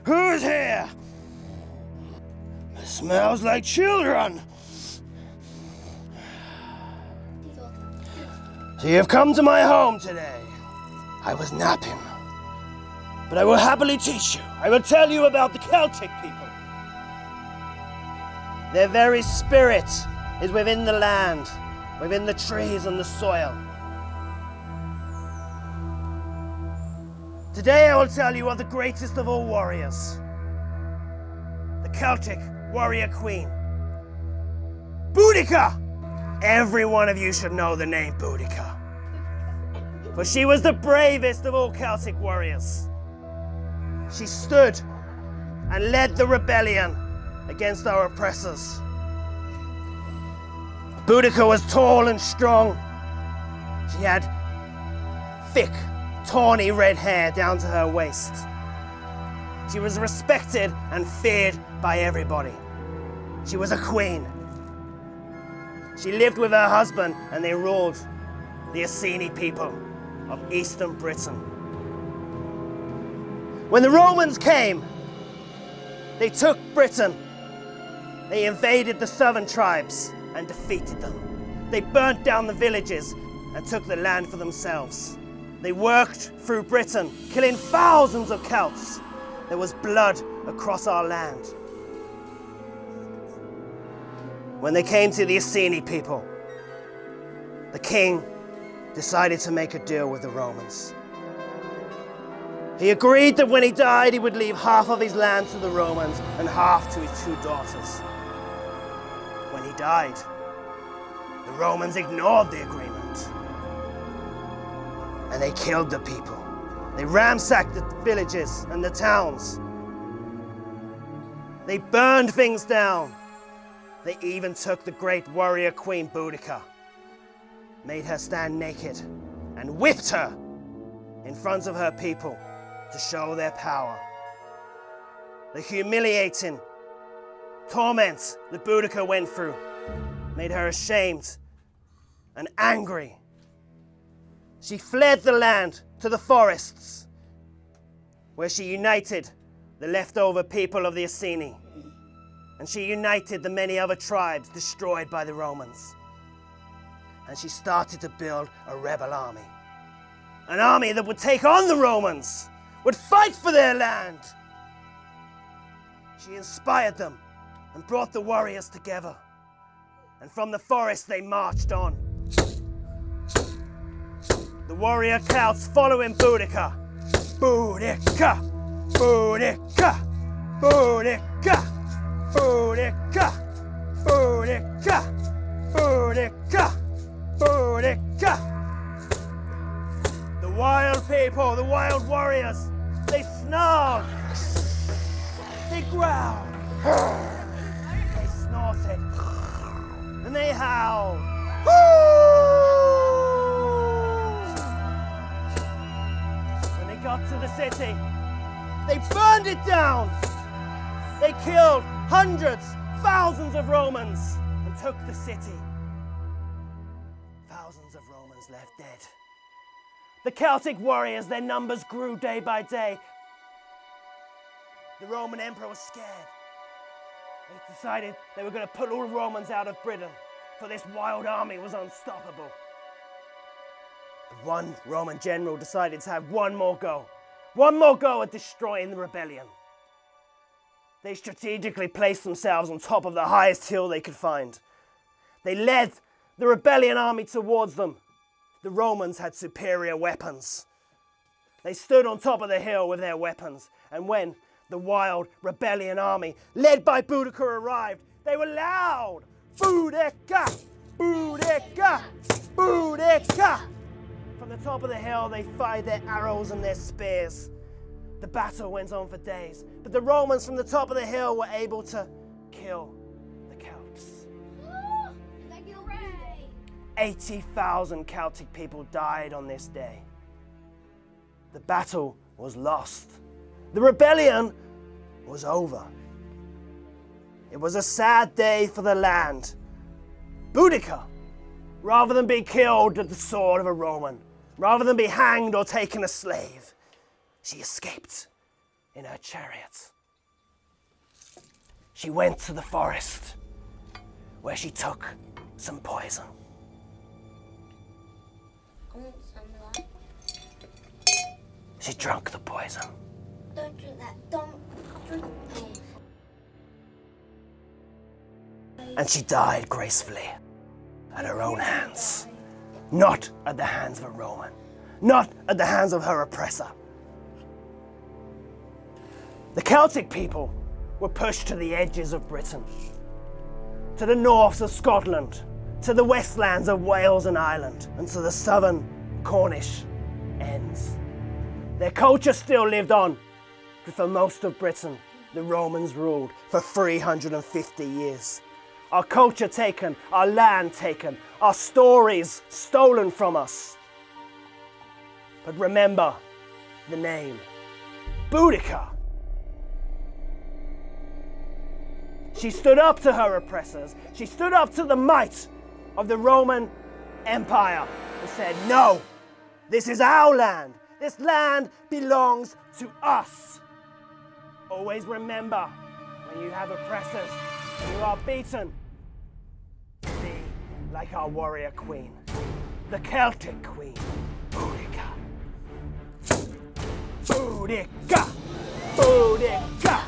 Who's here? It smells like children. So you have come to my home today. I was napping. But I will happily teach you. I will tell you about the Celtic people. Their very spirit is within the land, within the trees and the soil. Today I will tell you of the greatest of all warriors, the Celtic warrior queen, Boudicca. Every one of you should know the name Boudicca, for she was the bravest of all Celtic warriors. She stood and led the rebellion against our oppressors. Boudicca was tall and strong. She had thick, tawny red hair down to her waist. She was respected and feared by everybody. She was a queen. She lived with her husband and they ruled the Iceni people of Eastern Britain. When the Romans came, they took Britain. They invaded the southern tribes and defeated them. They burnt down the villages and took the land for themselves. They worked through Britain, killing thousands of Celts. There was blood across our land. When they came to the Iceni people, the king decided to make a deal with the Romans. He agreed that when he died, he would leave half of his land to the Romans and half to his two daughters. When he died, the Romans ignored the agreement and they killed the people. They ransacked the villages and the towns. They burned things down. They even took the great warrior queen Boudicca, made her stand naked and whipped her in front of her people to show their power. The humiliating torment that Boudicca went through made her ashamed and angry. She fled the land to the forests, where she united the leftover people of the Iceni, and she united the many other tribes destroyed by the Romans. And she started to build a rebel army. An army that would take on the Romans, would fight for their land. She inspired them and brought the warriors together. And from the forest they marched on. The warrior Celts following Boudicca. Boudicca! Boudicca! Boudicca! Boudicca! Boudicca! Boudicca! Boudicca! The wild people, the wild warriors, they snarled, they growled, they snorted, and they howled. When they got to the city, they burned it down. They killed hundreds, thousands of Romans and took the city. Thousands of Romans left dead. The Celtic warriors, their numbers grew day by day. The Roman emperor was scared. They decided they were going to put all the Romans out of Britain, for this wild army was unstoppable. But one Roman general decided to have one more go at destroying the rebellion. They strategically placed themselves on top of the highest hill they could find. They led the rebellion army towards them. The Romans had superior weapons. They stood on top of the hill with their weapons, and when the wild rebellion army, led by Boudicca, arrived, they were loud. Boudicca! Boudicca! Boudicca! From the top of the hill, they fired their arrows and their spears. The battle went on for days, but the Romans from the top of the hill were able to kill the Celts. 80,000 Celtic people died on this day. The battle was lost. The rebellion was over. It was a sad day for the land, Boudicca, rather than be killed at the sword of a Roman, rather than be hanged or taken as slave, she escaped in her chariot. She went to the forest, where she took some poison. I want some of that. She drank the poison. Don't drink that. Don't drink poison. And she died gracefully at her own hands. Not at the hands of a Roman. Not at the hands of her oppressor. The Celtic people were pushed to the edges of Britain, to the norths of Scotland, to the westlands of Wales and Ireland, and to the southern Cornish ends. Their culture still lived on, but for most of Britain, the Romans ruled for 350 years. Our culture taken, our land taken, our stories stolen from us. But remember the name, Boudicca. She stood up to her oppressors. She stood up to the might of the Roman Empire and said, no, this is our land. This land belongs to us. Always remember, when you have oppressors and you are beaten, be like our warrior queen, the Celtic queen, Boudicca. Boudicca! Boudicca!